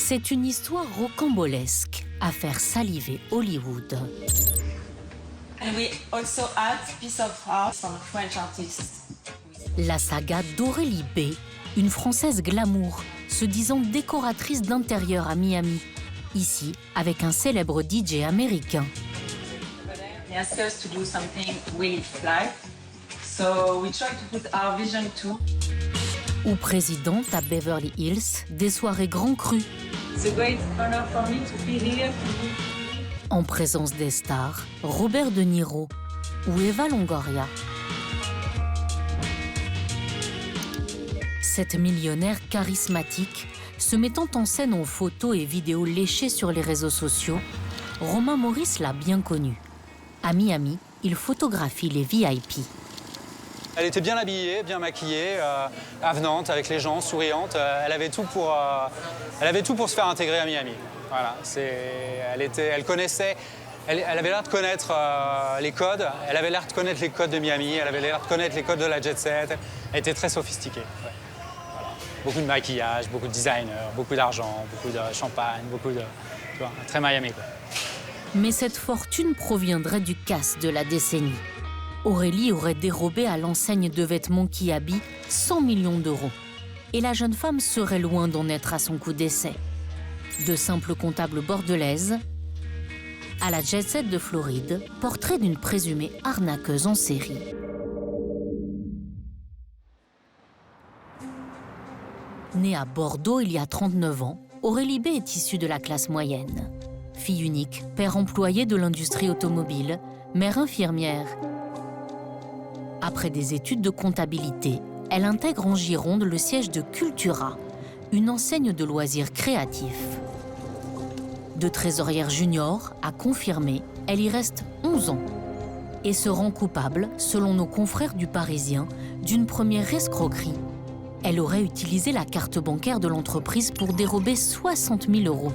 C'est une histoire rocambolesque à faire saliver Hollywood. And we also add piece of art from French artists. La saga d'Aurélie B, une Française glamour, se disant décoratrice d'intérieur à Miami. Ici, avec un célèbre DJ américain. They asked us to do something really fly, so we tried to put our vision too. Ou présidente à Beverly Hills, des soirées grand cru. It's a great honor for me to be here. En présence des stars, Robert De Niro ou Eva Longoria. Cette millionnaire charismatique, se mettant en scène en photos et vidéos léchées sur les réseaux sociaux, Romain Maurice l'a bien connue. À Miami, il photographie les VIP. Elle était bien habillée, bien maquillée, avenante avec les gens, souriante. Elle avait tout pour se faire intégrer à Miami. Voilà, elle connaissait, elle avait l'air de connaître les codes. Elle avait l'air de connaître les codes de Miami. Elle avait l'air de connaître les codes de la jet set. Elle était très sophistiquée. Ouais. Voilà. Beaucoup de maquillage, beaucoup de designers, beaucoup d'argent, beaucoup de champagne, tu vois, très Miami, quoi. Mais cette fortune proviendrait du casse de la décennie. Aurélie aurait dérobé à l'enseigne de vêtements Kiabi 100 millions d'euros. Et la jeune femme serait loin d'en être à son coup d'essai. De simple comptable bordelaise à la jet set de Floride, portrait d'une présumée arnaqueuse en série. Née à Bordeaux il y a 39 ans, Aurélie B est issue de la classe moyenne. Fille unique, père employé de l'industrie automobile, mère infirmière. Après des études de comptabilité, elle intègre en Gironde le siège de Cultura, une enseigne de loisirs créatifs. De trésorière junior à confirmée, elle y reste 11 ans et se rend coupable, selon nos confrères du Parisien, d'une première escroquerie. Elle aurait utilisé la carte bancaire de l'entreprise pour dérober 60 000 euros.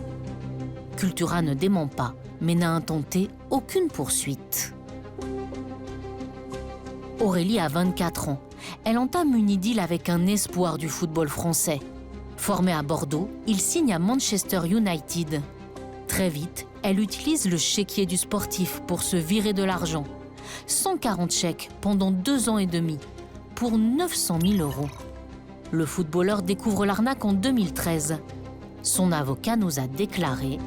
Cultura ne dément pas, mais n'a intenté aucune poursuite. Aurélie a 24 ans. Elle entame une idylle avec un espoir du football français. Formé à Bordeaux, il signe à Manchester United. Très vite, elle utilise le chéquier du sportif pour se virer de l'argent. 140 chèques pendant 2 ans et demi, pour 900 000 euros. Le footballeur découvre l'arnaque en 2013. Son avocat nous a déclaré: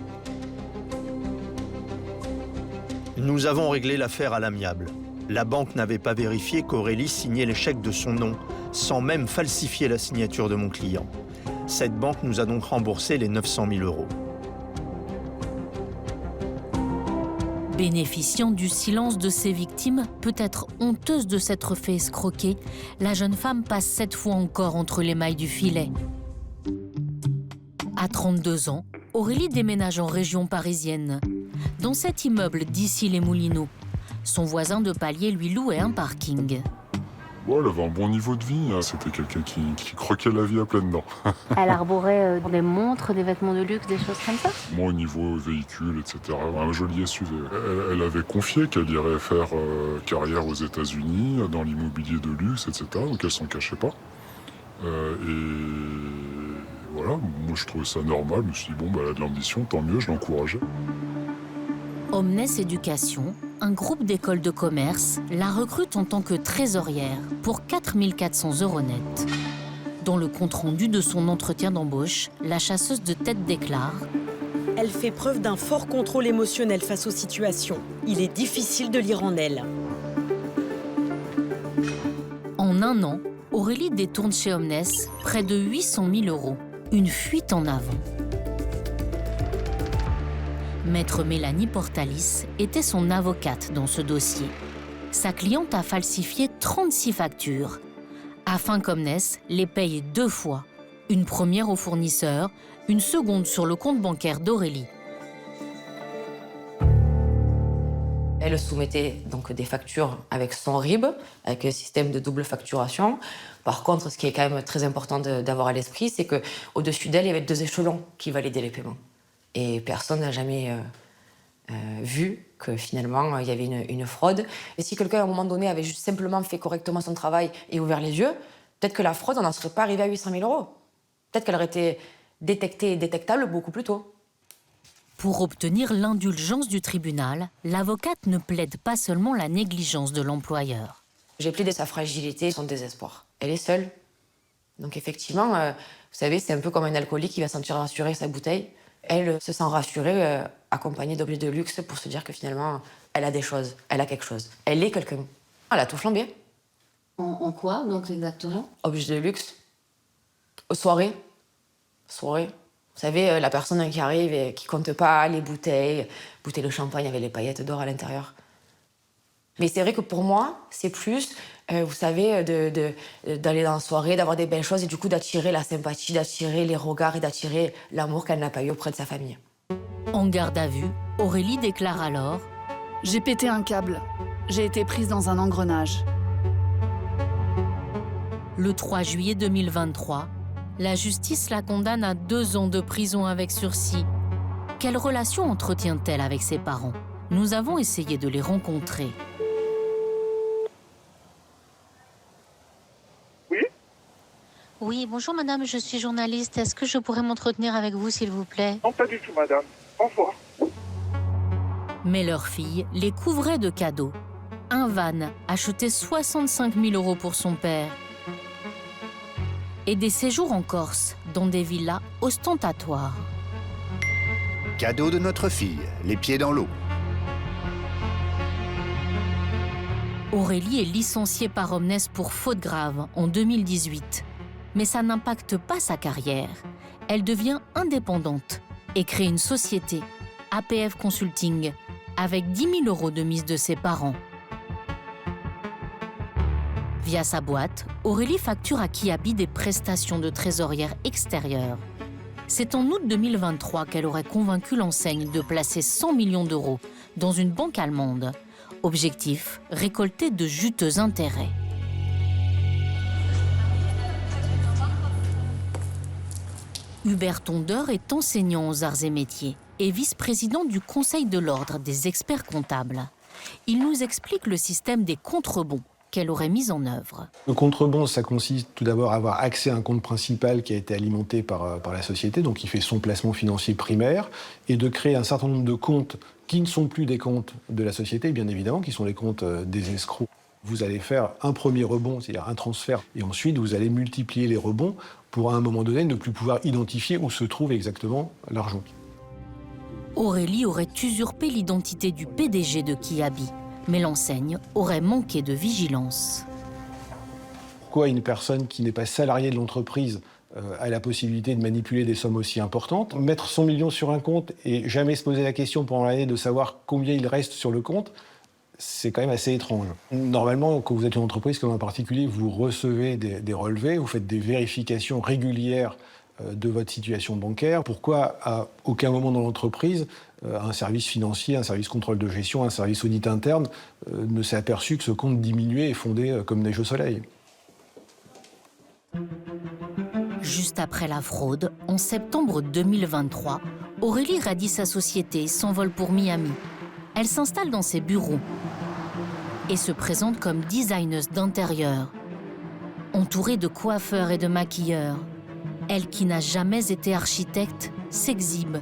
Nous avons réglé l'affaire à l'amiable. La banque n'avait pas vérifié qu'Aurélie signait les chèques de son nom, sans même falsifier la signature de mon client. Cette banque nous a donc remboursé les 900 000 euros. Bénéficiant du silence de ses victimes, peut-être honteuse de s'être fait escroquer, la jeune femme passe 7 fois encore entre les mailles du filet. À 32 ans, Aurélie déménage en région parisienne, dans cet immeuble d'Issy-les-Moulineaux. Son voisin de palier lui louait un parking. Ouais, elle avait un bon niveau de vie. C'était quelqu'un qui croquait la vie à pleines dents. Elle arborait des montres, des vêtements de luxe, des choses comme ça. Moi, au niveau véhicule, etc., un joli SUV. Elle avait confié qu'elle irait faire carrière aux États-Unis, dans l'immobilier de luxe, etc., donc elle s'en cachait pas. Et voilà, moi je trouvais ça normal. Je me suis dit, bon, elle a de l'ambition, tant mieux, je l'encourageais. Omnes Éducation, un groupe d'écoles de commerce, la recrute en tant que trésorière pour 4 400 € net. Dans le compte-rendu de son entretien d'embauche, la chasseuse de tête déclare: Elle fait preuve d'un fort contrôle émotionnel face aux situations. Il est difficile de lire en elle. En un an, Aurélie détourne chez Omnes près de 800 000 €. Une fuite en avant. Maître Mélanie Portalis était son avocate dans ce dossier. Sa cliente a falsifié 36 factures, afin qu'Omnes les paye 2 fois. Une première au fournisseur, une seconde sur le compte bancaire d'Aurélie. Elle soumettait donc des factures avec son RIB, avec un système de double facturation. Par contre, ce qui est quand même très important d'avoir à l'esprit, c'est qu'au-dessus d'elle, il y avait 2 échelons qui validaient les paiements. Et personne n'a jamais vu que finalement, il y avait une fraude. Et si quelqu'un, à un moment donné, avait juste simplement fait correctement son travail et ouvert les yeux, peut-être que la fraude, on n'en serait pas arrivé à 800 000 €. Peut-être qu'elle aurait été détecté et détectable beaucoup plus tôt. Pour obtenir l'indulgence du tribunal, l'avocate ne plaide pas seulement la négligence de l'employeur. J'ai plaidé sa fragilité et son désespoir. Elle est seule. Donc effectivement, vous savez, c'est un peu comme un alcoolique qui va se sentir rassuré sa bouteille. Elle se sent rassurée, accompagnée d'objets de luxe pour se dire que finalement, elle a des choses, elle a quelque chose. Elle est quelqu'un. Elle a tout flambé. En quoi, donc, exactement? Objets de luxe. Soirée. Soirée. Vous savez, la personne qui arrive et qui compte pas les bouteilles de champagne avec les paillettes d'or à l'intérieur. Mais c'est vrai que pour moi, c'est plus, vous savez, d'aller dans la soirée, d'avoir des belles choses et du coup d'attirer la sympathie, d'attirer les regards et d'attirer l'amour qu'elle n'a pas eu auprès de sa famille. En garde à vue, Aurélie déclare alors « J'ai pété un câble. J'ai été prise dans un engrenage. » Le 3 juillet 2023, la justice la condamne à 2 ans de prison avec sursis. Quelle relation entretient-elle avec ses parents? Nous avons essayé de les rencontrer. Oui, bonjour madame, je suis journaliste. Est-ce que je pourrais m'entretenir avec vous, s'il vous plaît? Non, pas du tout, madame. Au revoir. Mais leur fille les couvrait de cadeaux. Un van acheté 65 000 € pour son père. Et des séjours en Corse, dans des villas ostentatoires. Cadeau de notre fille, les pieds dans l'eau. Aurélie est licenciée par Omnes pour faute grave en 2018. Mais ça n'impacte pas sa carrière. Elle devient indépendante et crée une société, APF Consulting, avec 10 000 € de mise de ses parents. Via sa boîte, Aurélie facture à Kiabi des prestations de trésorière extérieure. C'est en août 2023 qu'elle aurait convaincu l'enseigne de placer 100 millions d'euros dans une banque allemande. Objectif, récolter de juteux intérêts. Hubert Tondeur est enseignant aux arts et métiers et vice-président du Conseil de l'Ordre des experts comptables. Il nous explique le système des contrebons qu'elle aurait mis en œuvre. Le contrebon, ça consiste tout d'abord à avoir accès à un compte principal qui a été alimenté par la société, donc qui fait son placement financier primaire, et de créer un certain nombre de comptes qui ne sont plus des comptes de la société, bien évidemment, qui sont les comptes des escrocs. Vous allez faire un premier rebond, c'est-à-dire un transfert, et ensuite vous allez multiplier les rebonds pour à un moment donné ne plus pouvoir identifier où se trouve exactement l'argent. Aurélie aurait usurpé l'identité du PDG de Kiabi, mais l'enseigne aurait manqué de vigilance. Pourquoi une personne qui n'est pas salariée de l'entreprise a la possibilité de manipuler des sommes aussi importantes? Mettre 100 millions sur un compte et jamais se poser la question pendant l'année de savoir combien il reste sur le compte, c'est quand même assez étrange. Normalement, quand vous êtes une entreprise comme un particulier, vous recevez des relevés, vous faites des vérifications régulières de votre situation bancaire. Pourquoi, à aucun moment dans l'entreprise, un service financier, un service contrôle de gestion, un service audit interne ne s'est aperçu que ce compte diminuait et fondait comme neige au soleil? Juste après la fraude, en septembre 2023, Aurélie radie sa société et s'envole pour Miami. Elle s'installe dans ses bureaux et se présente comme designeuse d'intérieur. Entourée de coiffeurs et de maquilleurs, elle qui n'a jamais été architecte s'exhibe,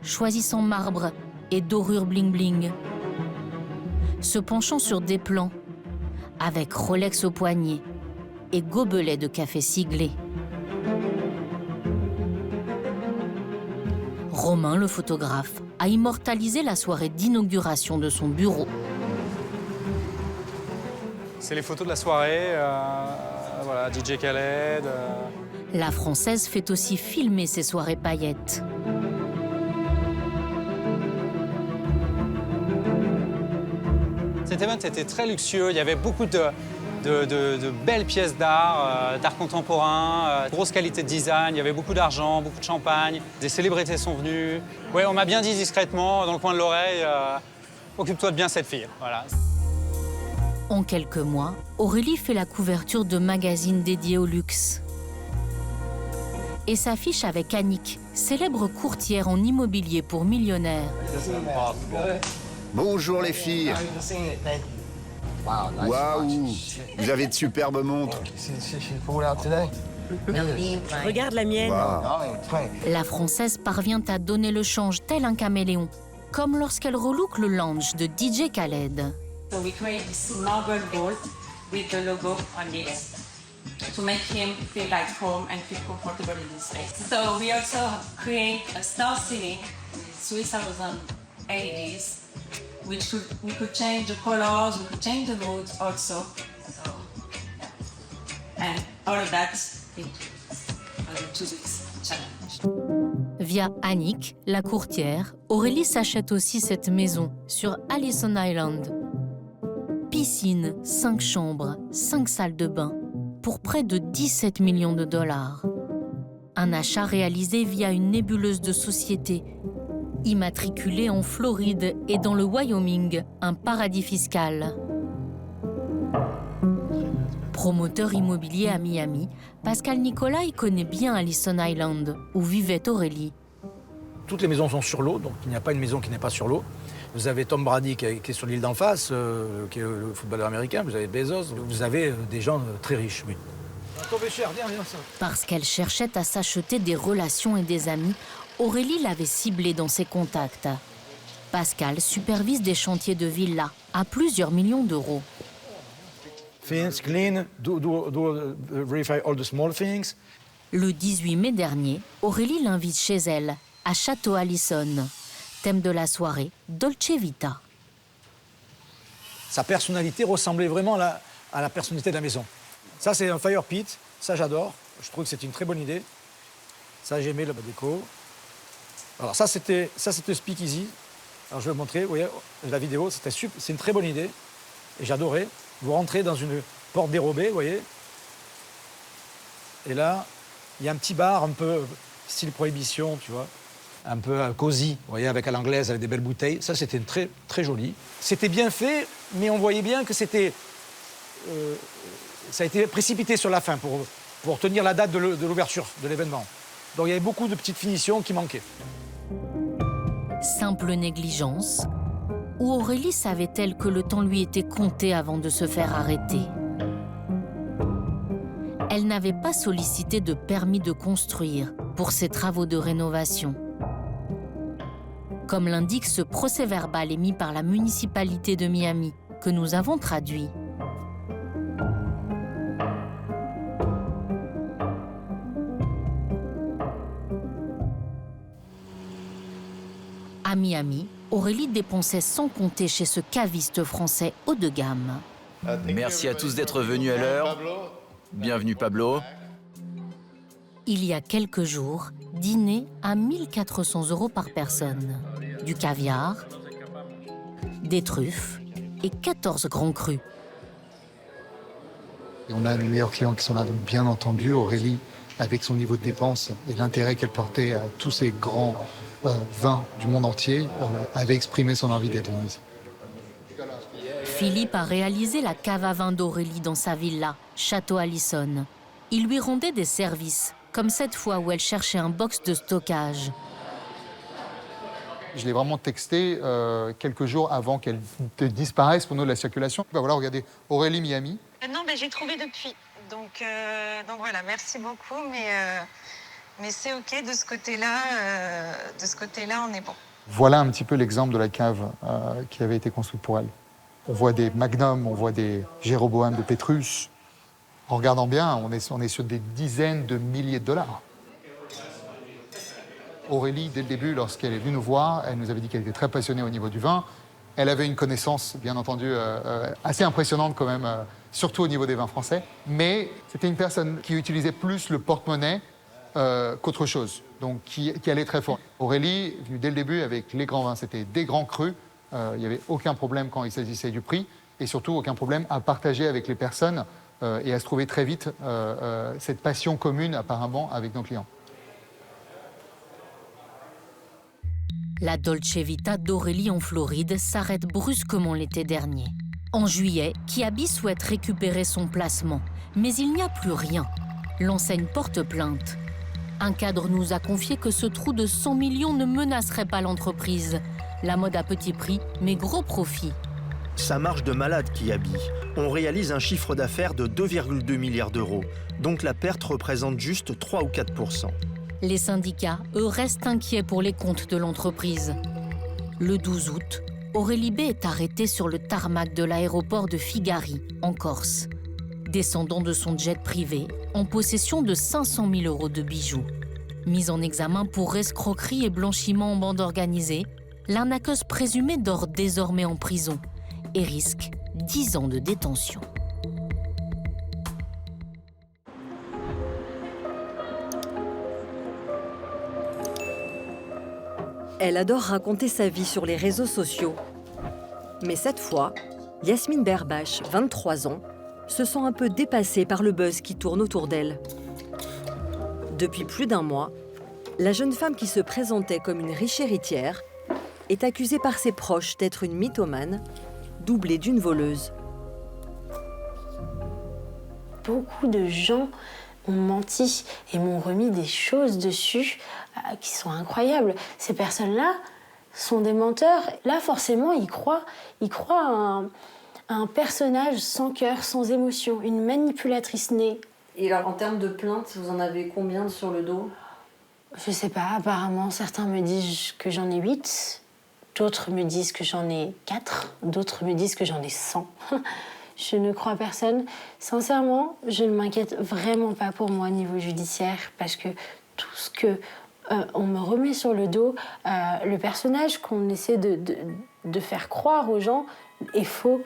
choisissant marbre et dorure bling-bling. Se penchant sur des plans, avec Rolex au poignet et gobelet de café siglé. Romain, le photographe, a immortalisé la soirée d'inauguration de son bureau. C'est les photos de la soirée, voilà, DJ Khaled. La Française fait aussi filmer ses soirées paillettes. Cet event était très luxueux, il y avait beaucoup de belles pièces d'art, d'art contemporain, grosse qualité de design, il y avait beaucoup d'argent, beaucoup de champagne, des célébrités sont venues. Ouais, on m'a bien dit discrètement, dans le coin de l'oreille, occupe-toi de bien cette fille. Voilà. En quelques mois, Aurélie fait la couverture de magazines dédiés au luxe. Et s'affiche avec Annick, célèbre courtière en immobilier pour millionnaires. Bonjour les filles. Waouh, vous avez de superbes montres. Regarde la mienne. La Française parvient à donner le change tel un caméléon, comme lorsqu'elle relook le lounge de DJ Khaled. So we create this marble ball with the logo on it to make him feel like home and feel comfortable in this space. So we also create a star ceiling, 3000 LEDs, which we could change the colors, we could change the moods also. So, and all of that in the 2 weeks challenge. Via Annick, la courtière, Aurélie s'achète aussi cette maison sur Allison Island. Piscine, 5 chambres, 5 salles de bain, pour près de 17 millions de dollars. Un achat réalisé via une nébuleuse de société, immatriculée en Floride et dans le Wyoming, un paradis fiscal. Promoteur immobilier à Miami, Pascal Nicolai connaît bien Allison Island, où vivait Aurélie. Toutes les maisons sont sur l'eau, donc il n'y a pas une maison qui n'est pas sur l'eau. Vous avez Tom Brady qui est sur l'île d'en face, qui est le footballeur américain, vous avez Bezos, vous avez des gens très riches, oui. Parce qu'elle cherchait à s'acheter des relations et des amis, Aurélie l'avait ciblée dans ses contacts. Pascal supervise des chantiers de villas à plusieurs millions d'euros. Things, clean, verify all the small things. Le 18 mai dernier, Aurélie l'invite chez elle, à Château Allison. Thème de la soirée, Dolce Vita. Sa personnalité ressemblait vraiment à la personnalité de la maison. Ça, c'est un fire pit. Ça, j'adore. Je trouve que c'est une très bonne idée. Ça, j'ai aimé la déco. Alors ça, c'était Speakeasy. Alors, je vais vous montrer. Vous voyez, la vidéo, c'est une très bonne idée. Et j'adorais. Vous rentrez dans une porte dérobée, vous voyez. Et là, il y a un petit bar un peu style prohibition, tu vois. Un peu cosy, vous voyez, avec à l'anglaise, avec des belles bouteilles. Ça, c'était très, très joli. C'était bien fait, mais on voyait bien que c'était... ça a été précipité sur la fin pour tenir la date de l'ouverture de l'événement. Donc il y avait beaucoup de petites finitions qui manquaient. Simple négligence, ou Aurélie savait-elle que le temps lui était compté avant de se faire arrêter? Elle n'avait pas sollicité de permis de construire pour ses travaux de rénovation. Comme l'indique ce procès-verbal émis par la municipalité de Miami, que nous avons traduit. À Miami, Aurélie dépensait sans compter chez ce caviste français haut de gamme. Merci à tous d'être venus à l'heure. Bienvenue Pablo. Il y a quelques jours, dîner à 1 400 € par personne. Du caviar, des truffes et 14 grands crus. Et on a les meilleurs clients qui sont là, donc bien entendu, Aurélie, avec son niveau de dépense et l'intérêt qu'elle portait à tous ces grands vins du monde entier, avait exprimé son envie d'être mise. Philippe a réalisé la cave à vin d'Aurélie dans sa villa, Château Allison. Il lui rendait des services, comme cette fois où elle cherchait un box de stockage. Je l'ai vraiment texté quelques jours avant qu'elle disparaisse pour nous de la circulation. Ben voilà, regardez, Aurélie Miami. Non, ben j'ai trouvé depuis. Donc voilà, merci beaucoup, mais c'est OK de ce côté-là. On est bon. Voilà un petit peu l'exemple de la cave qui avait été construite pour elle. On voit des Magnum, on voit des Jéroboam de Pétrus. En regardant bien, on est sur des dizaines de milliers de dollars. Aurélie, dès le début, lorsqu'elle est venue nous voir, elle nous avait dit qu'elle était très passionnée au niveau du vin. Elle avait une connaissance, bien entendu, assez impressionnante quand même, surtout au niveau des vins français. Mais c'était une personne qui utilisait plus le porte-monnaie qu'autre chose, donc qui allait très fort. Aurélie, venue dès le début avec les grands vins, c'était des grands crus. Il n'y avait aucun problème quand il s'agissait du prix, et surtout aucun problème à partager avec les personnes et à se trouver très vite cette passion commune, apparemment, avec nos clients. La Dolce Vita d'Aurélie en Floride s'arrête brusquement l'été dernier. En juillet, Kiabi souhaite récupérer son placement, mais il n'y a plus rien. L'enseigne porte plainte. Un cadre nous a confié que ce trou de 100 millions ne menacerait pas l'entreprise. La mode à petit prix, mais gros profit. Ça marche de malade Kiabi. On réalise un chiffre d'affaires de 2,2 milliards d'euros. Donc la perte représente juste 3 ou 4%. Les syndicats, eux, restent inquiets pour les comptes de l'entreprise. Le 12 août, Aurélie B est arrêtée sur le tarmac de l'aéroport de Figari, en Corse. Descendant de son jet privé, en possession de 500 000 euros de bijoux. Mise en examen pour escroquerie et blanchiment en bande organisée, l'arnaqueuse présumée dort désormais en prison et risque 10 ans de détention. Elle adore raconter sa vie sur les réseaux sociaux. Mais cette fois, Yasmine Berbache, 23 ans, se sent un peu dépassée par le buzz qui tourne autour d'elle. Depuis plus d'un mois, la jeune femme qui se présentait comme une riche héritière est accusée par ses proches d'être une mythomane, doublée d'une voleuse. Beaucoup de gens ont menti et m'ont remis des choses dessus qui sont incroyables. Ces personnes-là sont des menteurs. Là, forcément, ils croient à un personnage sans cœur, sans émotion, une manipulatrice née. Et alors, en termes de plaintes, vous en avez combien sur le dos? Je sais pas, apparemment, certains me disent que j'en ai 8, d'autres me disent que j'en ai 4, d'autres me disent que j'en ai 100. Je ne crois personne. Sincèrement, je ne m'inquiète vraiment pas pour moi au niveau judiciaire parce que tout ce que on me remet sur le dos, le personnage qu'on essaie de faire croire aux gens est faux.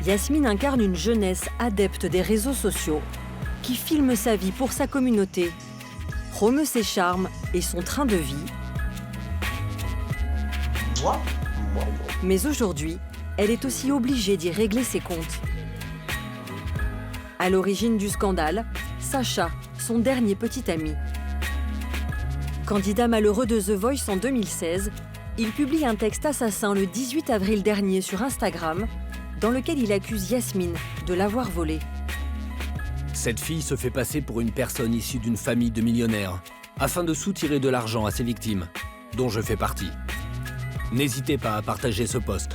Yasmine incarne une jeunesse adepte des réseaux sociaux qui filme sa vie pour sa communauté, promeut ses charmes et son train de vie. Mais aujourd'hui, elle est aussi obligée d'y régler ses comptes. À l'origine du scandale, Sacha, son dernier petit ami. Candidat malheureux de The Voice en 2016, il publie un texte assassin le 18 avril dernier sur Instagram, dans lequel il accuse Yasmine de l'avoir volée. Cette fille se fait passer pour une personne issue d'une famille de millionnaires, afin de soutirer de l'argent à ses victimes, dont je fais partie. N'hésitez pas à partager ce post.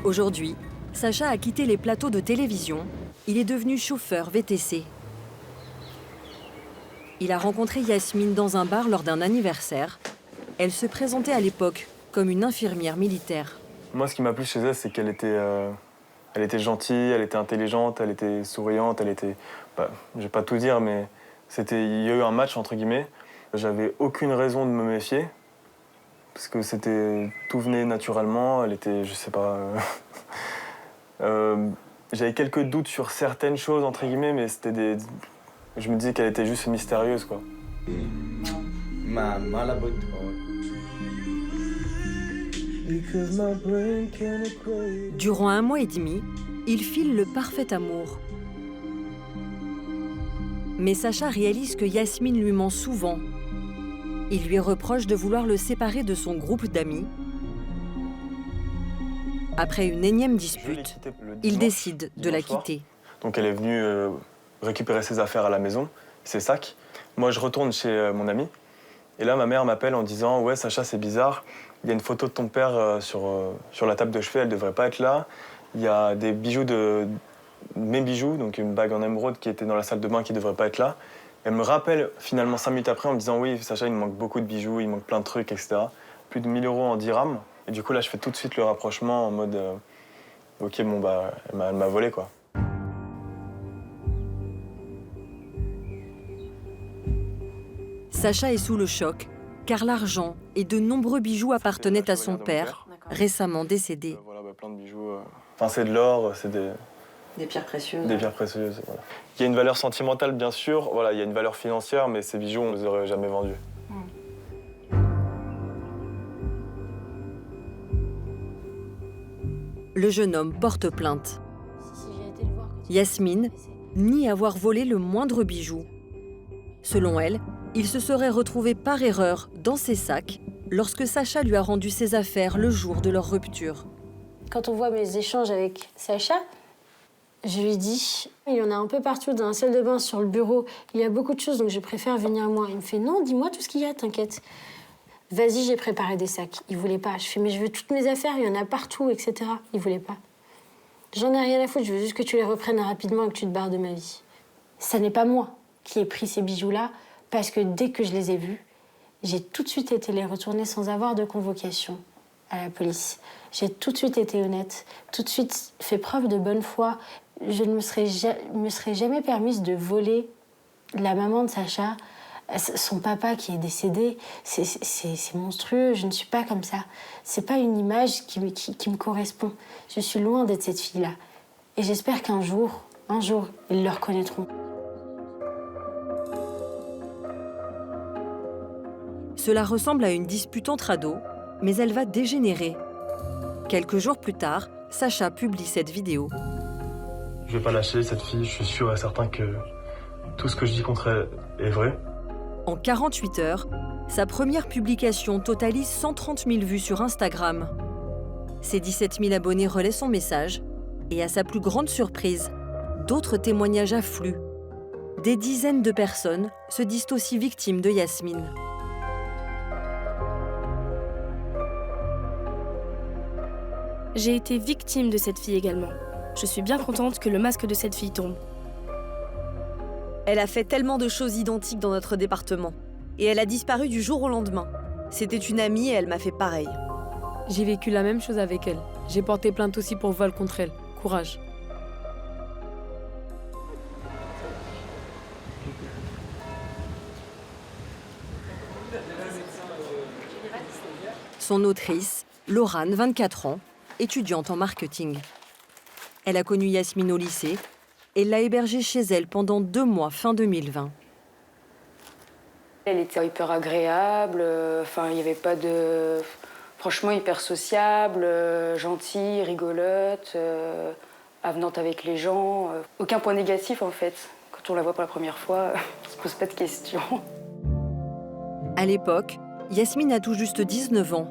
Aujourd'hui, Sacha a quitté les plateaux de télévision. Il est devenu chauffeur VTC. Il a rencontré Yasmine dans un bar lors d'un anniversaire. Elle se présentait à l'époque comme une infirmière militaire. Moi, ce qui m'a plu chez elle, c'est qu'elle était gentille, elle était intelligente, elle était souriante, elle était... je vais pas tout dire, mais il y a eu un match, entre guillemets. J'avais aucune raison de me méfier, parce que tout venait naturellement, elle était, je sais pas... j'avais quelques doutes sur certaines choses, entre guillemets, mais je me disais qu'elle était juste mystérieuse, quoi. Durant 1 mois et demi, il file le parfait amour. Mais Sacha réalise que Yasmine lui ment souvent. Il lui reproche de vouloir le séparer de son groupe d'amis. Après une énième dispute, il décide de la quitter. Donc elle est venue récupérer ses affaires à la maison, ses sacs. Moi, je retourne chez mon ami. Et là, ma mère m'appelle en disant « Ouais, Sacha, c'est bizarre. Il y a une photo de ton père sur la table de chevet, elle devrait pas être là. Il y a des bijoux mes bijoux, donc une bague en émeraude qui était dans la salle de bain qui devrait pas être là. » Elle me rappelle finalement 5 minutes après en me disant « Oui, Sacha, il me manque beaucoup de bijoux, il manque plein de trucs, etc. » Plus de 1 000 € en dirhams. Et du coup, là, je fais tout de suite le rapprochement en mode ok, bon, bah, elle m'a volé, quoi. Sacha est sous le choc, car l'argent et de nombreux bijoux appartenaient à son père, récemment décédé. Voilà, plein de bijoux. Enfin, c'est de l'or, c'est des pierres précieuses. Des pierres précieuses, voilà. Il y a une valeur sentimentale, bien sûr. Voilà, il y a une valeur financière, mais ces bijoux, on ne les aurait jamais vendus. Le jeune homme porte plainte. Yasmine nie avoir volé le moindre bijou. Selon elle, il se serait retrouvé par erreur dans ses sacs lorsque Sacha lui a rendu ses affaires le jour de leur rupture. Quand on voit mes échanges avec Sacha, Je lui dis, il y en a un peu partout dans la salle de bain, sur le bureau. Il y a beaucoup de choses, donc je préfère venir moi. Il me fait, non, dis-moi tout ce qu'il y a, t'inquiète. Vas-y, j'ai préparé des sacs. Il voulait pas. Je fais, mais je veux toutes mes affaires, il y en a partout, etc. Il voulait pas. J'en ai rien à foutre, je veux juste que tu les reprennes rapidement et que tu te barres de ma vie. Ça n'est pas moi qui ai pris ces bijoux-là, parce que dès que je les ai vus, j'ai tout de suite été les retourner sans avoir de convocation à la police. J'ai tout de suite été honnête, tout de suite fait preuve de bonne foi. Je ne me serais jamais permise de voler la maman de Sacha, son papa qui est décédé. C'est monstrueux, je ne suis pas comme ça. C'est pas une image qui me correspond. Je suis loin d'être cette fille-là. Et j'espère qu'un jour, ils le reconnaîtront. Cela ressemble à une dispute entre ados, mais elle va dégénérer. Quelques jours plus tard, Sacha publie cette vidéo. Je vais pas lâcher cette fille, je suis sûr et certain que tout ce que je dis contre elle est vrai. En 48 heures, sa première publication totalise 130 000 vues sur Instagram. Ses 17 000 abonnés relaient son message, et à sa plus grande surprise, d'autres témoignages affluent. Des dizaines de personnes se disent aussi victimes de Yasmine. J'ai été victime de cette fille également. Je suis bien contente que le masque de cette fille tombe. Elle a fait tellement de choses identiques dans notre département. Et elle a disparu du jour au lendemain. C'était une amie et elle m'a fait pareil. J'ai vécu la même chose avec elle. J'ai porté plainte aussi pour vol contre elle. Courage. Son autrice, Laurane, 24 ans, étudiante en marketing. Elle a connu Yasmine au lycée et l'a hébergée chez elle pendant 2 mois fin 2020. Elle était hyper agréable, il n'y avait pas de... Franchement, hyper sociable, gentille, rigolote, avenante avec les gens. Aucun point négatif, en fait. Quand on la voit pour la première fois, on ne se pose pas de questions. À l'époque, Yasmine a tout juste 19 ans.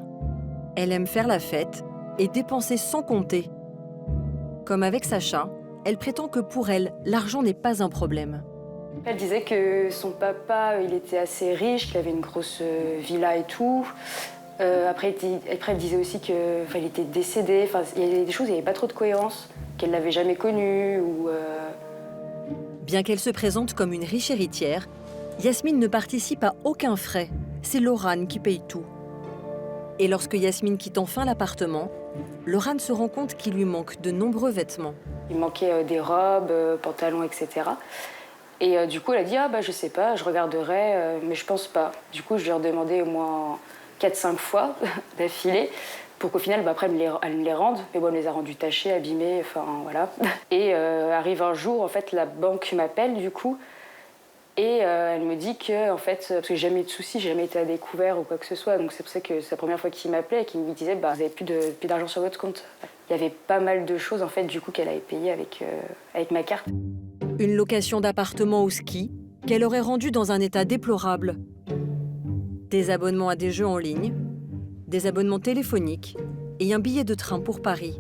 Elle aime faire la fête et dépenser sans compter. Comme avec Sacha, elle prétend que pour elle, l'argent n'est pas un problème. Elle disait que son papa, il était assez riche, qu'il avait une grosse villa et tout. Après, elle disait aussi qu'il était décédé. Il y avait des choses, il n'y avait pas trop de cohérence, qu'elle ne l'avait jamais connu. Bien qu'elle se présente comme une riche héritière, Yasmine ne participe à aucun frais. C'est Laurane qui paye tout. Et lorsque Yasmine quitte enfin l'appartement, Laurane se rend compte qu'il lui manque de nombreux vêtements. Il manquait des robes, pantalons, etc. Et du coup, elle a dit « Ah bah je sais pas, je regarderai, mais je pense pas ». Du coup, je lui ai redemandé au moins 4-5 fois d'affilée pour qu'au final, après, elle me les rende. Mais bon, elle me les a rendus tachés, abîmés, enfin voilà. Et arrive un jour, en fait, la banque m'appelle du coup. Et elle me dit que, en fait, parce que j'ai jamais eu de soucis, j'ai jamais été à découvert ou quoi que ce soit, donc c'est pour ça que c'est la première fois qu'il m'appelait et qu'il me disait bah, vous n'avez plus d'argent sur votre compte. Il y avait pas mal de choses, en fait, du coup, qu'elle avait payées avec ma carte. Une location d'appartement au ski qu'elle aurait rendue dans un état déplorable. Des abonnements à des jeux en ligne, des abonnements téléphoniques et un billet de train pour Paris.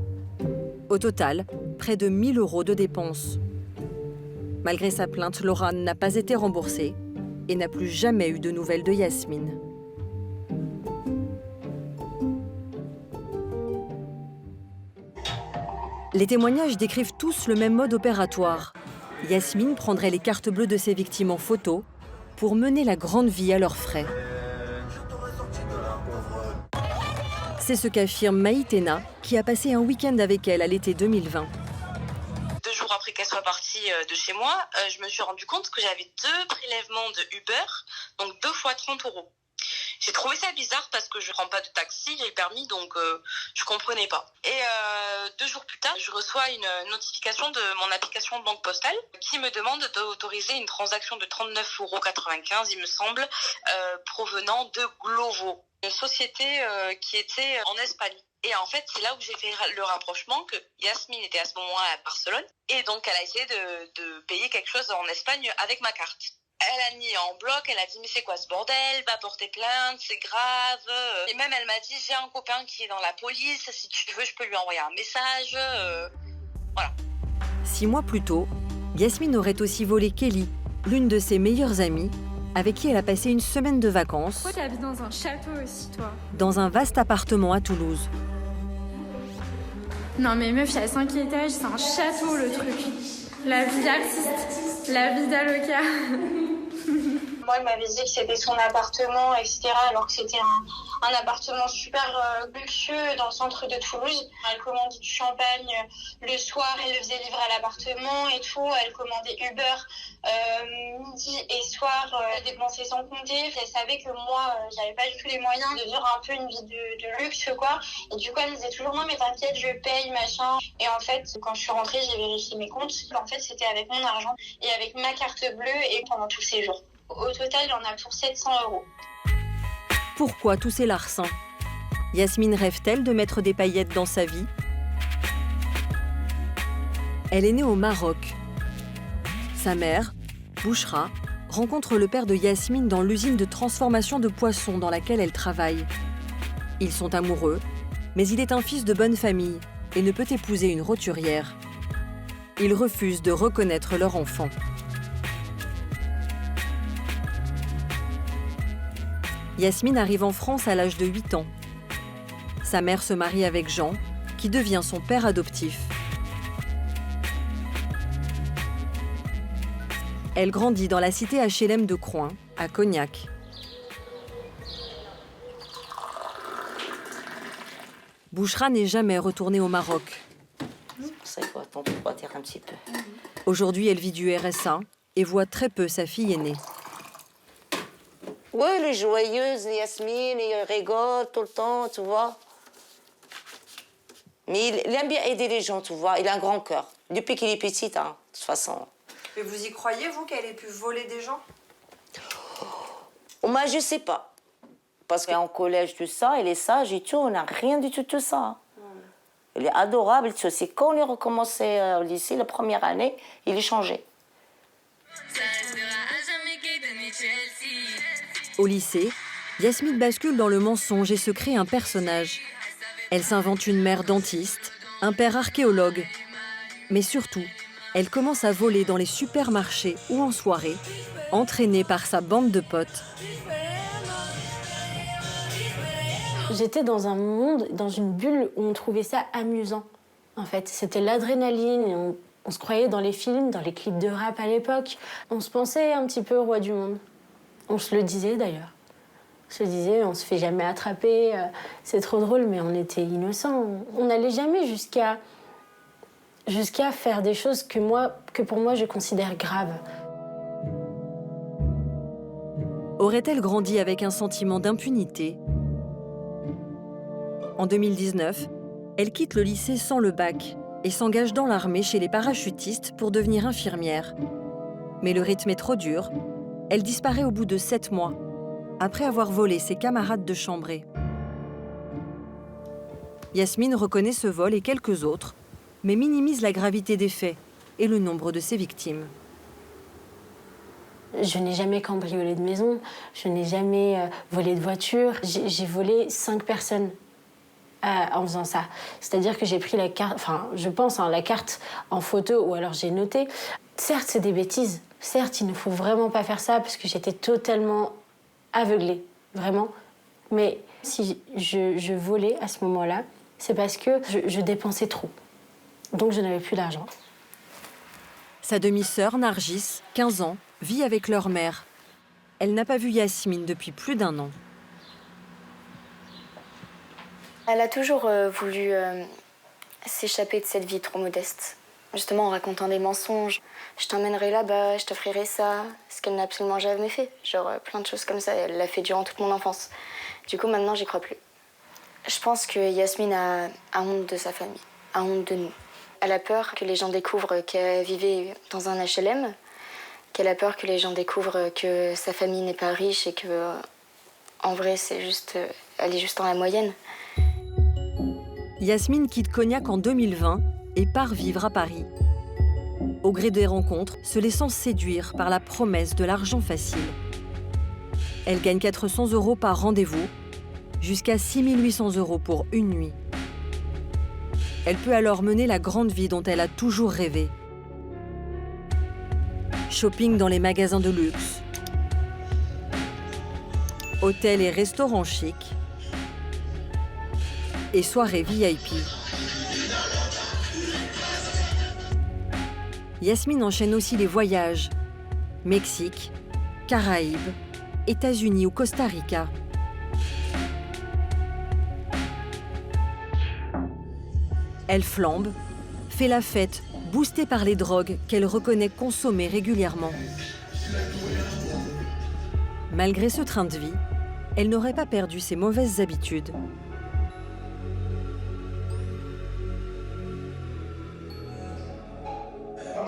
Au total, près de 1 000 € de dépenses. Malgré sa plainte, Laurane n'a pas été remboursée et n'a plus jamais eu de nouvelles de Yasmine. Les témoignages décrivent tous le même mode opératoire. Yasmine prendrait les cartes bleues de ses victimes en photo pour mener la grande vie à leurs frais. C'est ce qu'affirme Maïtena, qui a passé un week-end avec elle à l'été 2020. 2 jours après qu'elle soit partie de chez moi, je me suis rendu compte que j'avais 2 prélèvements de Uber, donc 2 fois 30 €. J'ai trouvé ça bizarre parce que je ne prends pas de taxi, j'ai le permis, donc je comprenais pas. Et 2 jours plus tard, je reçois une notification de mon application de banque postale qui me demande d'autoriser une transaction de 39,95 €, il me semble, provenant de Glovo, une société qui était en Espagne. Et en fait, c'est là où j'ai fait le rapprochement que Yasmine était à ce moment-là à Barcelone. Et donc, elle a essayé de payer quelque chose en Espagne avec ma carte. Elle a nié en bloc, elle a dit « Mais c'est quoi ce bordel ? Va porter plainte, c'est grave. » Et même, elle m'a dit « J'ai un copain qui est dans la police, si tu veux, je peux lui envoyer un message. » Voilà. 6 mois plus tôt, Yasmine aurait aussi volé Kelly, l'une de ses meilleures amies, avec qui elle a passé une semaine de vacances. Pourquoi tu habites dans un château aussi, toi? Dans un vaste appartement à Toulouse. Non mais meuf, il y a 5 étages, c'est un château le truc. La vie d'artiste, la vie d'Aloca. Moi, elle m'avait dit que c'était son appartement, etc., alors que c'était un appartement super luxueux dans le centre de Toulouse. Elle commandait du champagne le soir, elle le faisait livrer à l'appartement et tout. Elle commandait Uber midi et soir, elle dépensait sans compter. Elle savait que moi, j'avais pas du tout les moyens de vivre un peu une vie de luxe, quoi. Et du coup, elle me disait toujours, non mais t'inquiète, je paye, machin. Et en fait, quand je suis rentrée, j'ai vérifié mes comptes. En fait, c'était avec mon argent et avec ma carte bleue et pendant tout le séjour. Au total, il en a pour 700 €. Pourquoi tous ces larcins? Yasmine rêve-t-elle de mettre des paillettes dans sa vie? Elle est née au Maroc. Sa mère, Bouchra, rencontre le père de Yasmine dans l'usine de transformation de poissons dans laquelle elle travaille. Ils sont amoureux, mais il est un fils de bonne famille et ne peut épouser une roturière. Ils refusent de reconnaître leur enfant. Yasmine arrive en France à l'âge de 8 ans. Sa mère se marie avec Jean, qui devient son père adoptif. Elle grandit dans la cité HLM de Croin, à Cognac. Bouchra n'est jamais retournée au Maroc. C'est pour ça qu'il faut attendre un petit peu. Aujourd'hui, elle vit du RSA et voit très peu sa fille aînée. Oui, elle est joyeuse, Yasmine, elle rigole tout le temps, tu vois. Mais il aime bien aider les gens, tu vois. Il a un grand cœur. Depuis qu'il est petit, hein, de toute façon. Mais vous y croyez, vous, qu'elle ait pu voler des gens? Moi, je sais pas. Parce qu'en collège, tout ça, elle est sage et tout, on n'a rien du tout de tout ça. Elle est adorable, tout. C'est quand on est recommencé au lycée, la première année, il est changé. Au lycée, Yasmine bascule dans le mensonge et se crée un personnage. Elle s'invente une mère dentiste, un père archéologue. Mais surtout, elle commence à voler dans les supermarchés ou en soirée, entraînée par sa bande de potes. J'étais dans un monde, dans une bulle où on trouvait ça amusant. En fait, c'était l'adrénaline et on se croyait dans les films, dans les clips de rap à l'époque. On se pensait un petit peu roi du monde. On se le disait d'ailleurs. On se le disait, on se fait jamais attraper, c'est trop drôle, mais on était innocents. On n'allait jamais jusqu'à faire des choses que pour moi je considère graves. Aurait-elle grandi avec un sentiment d'impunité? En 2019, elle quitte le lycée sans le bac et s'engage dans l'armée chez les parachutistes pour devenir infirmière. Mais le rythme est trop dur. Elle disparaît au bout de 7 mois, après avoir volé ses camarades de chambrée. Yasmine reconnaît ce vol et quelques autres, mais minimise la gravité des faits et le nombre de ses victimes. Je n'ai jamais cambriolé de maison, je n'ai jamais volé de voiture. J'ai volé 5 personnes en faisant ça. C'est-à-dire que j'ai pris la carte, enfin, je pense, la carte en photo, ou alors j'ai noté. Certes, c'est des bêtises. Certes, il ne faut vraiment pas faire ça parce que j'étais totalement aveuglée, vraiment. Mais si je volais à ce moment-là, c'est parce que je dépensais trop. Donc je n'avais plus d'argent. Sa demi-sœur, Nargis, 15 ans, vit avec leur mère. Elle n'a pas vu Yasmine depuis plus d'1 an. Elle a toujours voulu s'échapper de cette vie trop modeste. Justement en racontant des mensonges. Je t'emmènerai là-bas, je t'offrirai ça. Ce qu'elle n'a absolument jamais fait. Genre plein de choses comme ça. Elle l'a fait durant toute mon enfance. Du coup, maintenant, j'y crois plus. Je pense que Yasmine a honte de sa famille, a honte de nous. Elle a peur que les gens découvrent qu'elle vivait dans un HLM, qu'elle a peur que les gens découvrent que sa famille n'est pas riche et que, en vrai, elle est juste dans la moyenne. Yasmine quitte Cognac en 2020 et part vivre à Paris. Au gré des rencontres, se laissant séduire par la promesse de l'argent facile. Elle gagne 400 € par rendez-vous, jusqu'à 6 800 € pour une nuit. Elle peut alors mener la grande vie dont elle a toujours rêvé, Shopping dans les magasins de luxe. Hôtels et restaurants chics. Et soirées VIP. Yasmine enchaîne aussi les voyages. Mexique, Caraïbes, États-Unis ou Costa Rica. Elle flambe, fait la fête, boostée par les drogues qu'elle reconnaît consommer régulièrement. Malgré ce train de vie, elle n'aurait pas perdu ses mauvaises habitudes.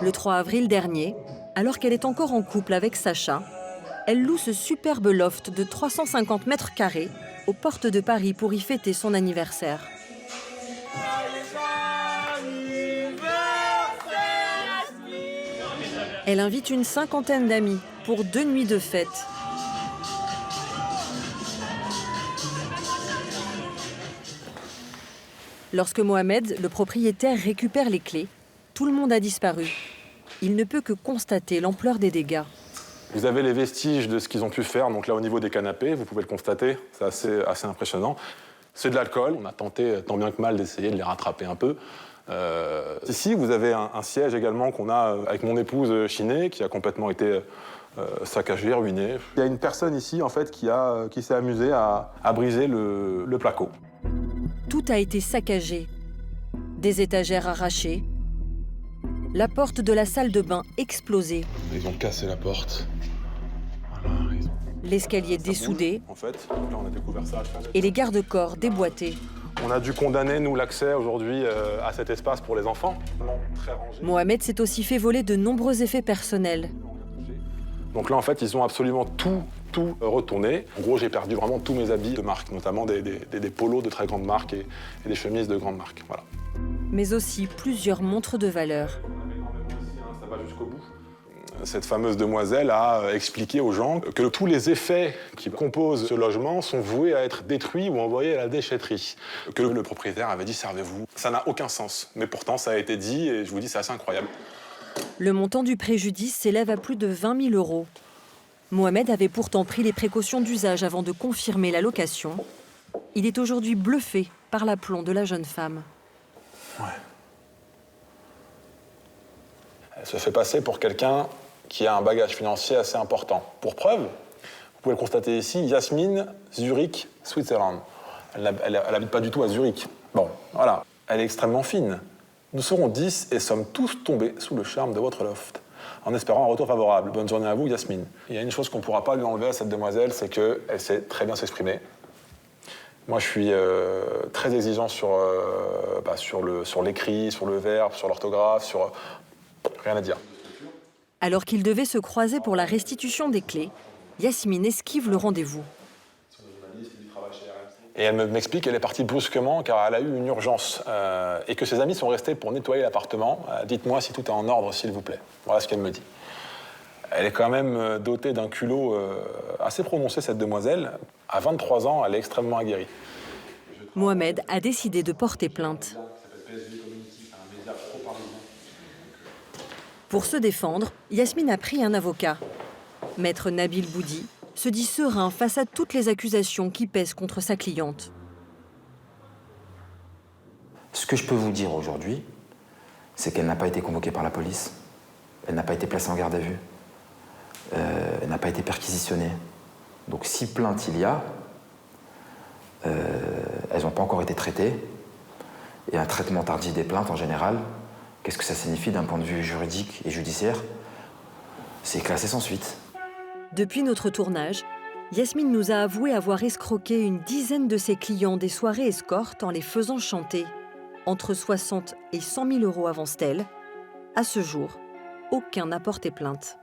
Le 3 avril dernier, alors qu'elle est encore en couple avec Sacha, elle loue ce superbe loft de 350 mètres carrés aux portes de Paris pour y fêter son anniversaire. Elle invite une cinquantaine d'amis pour 2 nuits de fête. Lorsque Mohamed, le propriétaire, récupère les clés, tout le monde a disparu. Il ne peut que constater l'ampleur des dégâts. Vous avez les vestiges de ce qu'ils ont pu faire, donc là au niveau des canapés, vous pouvez le constater, c'est assez impressionnant. C'est de l'alcool, on a tenté tant bien que mal d'essayer de les rattraper un peu. Ici, vous avez un siège également qu'on a avec mon épouse chinée, qui a complètement été saccagé, ruiné. Il y a une personne ici en fait, qui s'est amusée à briser le placo. Tout a été saccagé. Des étagères arrachées. La porte de la salle de bain explosée. Ils ont cassé la porte. L'escalier dessoudé. En fait, là on a découvert ça. Et les garde-corps déboîtés. On a dû condamner, nous, l'accès aujourd'hui à cet espace pour les enfants. Très rangé. Mohamed s'est aussi fait voler de nombreux effets personnels. Donc là, en fait, ils ont absolument tout retourné. En gros, j'ai perdu vraiment tous mes habits de marque, notamment des polos de très grande marque et des chemises de grande marque. Voilà. Mais aussi plusieurs montres de valeur. Ça va jusqu'au bout. Cette fameuse demoiselle a expliqué aux gens que tous les effets qui composent ce logement sont voués à être détruits ou envoyés à la déchetterie. Que le propriétaire avait dit « servez-vous ». Ça n'a aucun sens, mais pourtant ça a été dit et je vous dis c'est assez incroyable. Le montant du préjudice s'élève à plus de 20 000 €. Mohamed avait pourtant pris les précautions d'usage avant de confirmer la location. Il est aujourd'hui bluffé par l'aplomb de la jeune femme. Ouais. Elle se fait passer pour quelqu'un qui a un bagage financier assez important. Pour preuve, vous pouvez le constater ici, Yasmine, Zurich, Switzerland. Elle n'habite pas du tout à Zurich. Bon, voilà. Elle est extrêmement fine. Nous serons 10 et sommes tous tombés sous le charme de votre loft, en espérant un retour favorable. Bonne journée à vous, Yasmine. Il y a une chose qu'on ne pourra pas lui enlever à cette demoiselle, c'est qu'elle sait très bien s'exprimer. Moi, je suis très exigeant sur l'écrit, sur le verbe, sur l'orthographe, sur... Rien à dire. Alors qu'ils devaient se croiser pour la restitution des clés, Yasmine esquive le rendez-vous. Et elle m'explique qu'elle est partie brusquement car elle a eu une urgence et que ses amis sont restés pour nettoyer l'appartement. Dites-moi si tout est en ordre, s'il vous plaît. Voilà ce qu'elle me dit. Elle est quand même dotée d'un culot assez prononcé, cette demoiselle. À 23 ans, elle est extrêmement aguerrie. Mohamed a décidé de porter plainte. Pour se défendre, Yasmine a pris un avocat. Maître Nabil Boudi se dit serein face à toutes les accusations qui pèsent contre sa cliente. Ce que je peux vous dire aujourd'hui, c'est qu'elle n'a pas été convoquée par la police, elle n'a pas été placée en garde à vue, elle n'a pas été perquisitionnée. Donc si plainte il y a, elles n'ont pas encore été traitées. Et un traitement tardif des plaintes, en général, qu'est-ce que ça signifie d'un point de vue juridique et judiciaire? C'est classé sans suite. Depuis notre tournage, Yasmine nous a avoué avoir escroqué une dizaine de ses clients des soirées escortes en les faisant chanter. Entre 60 et 100 000 € avance-t-elle. À ce jour, aucun n'a porté plainte.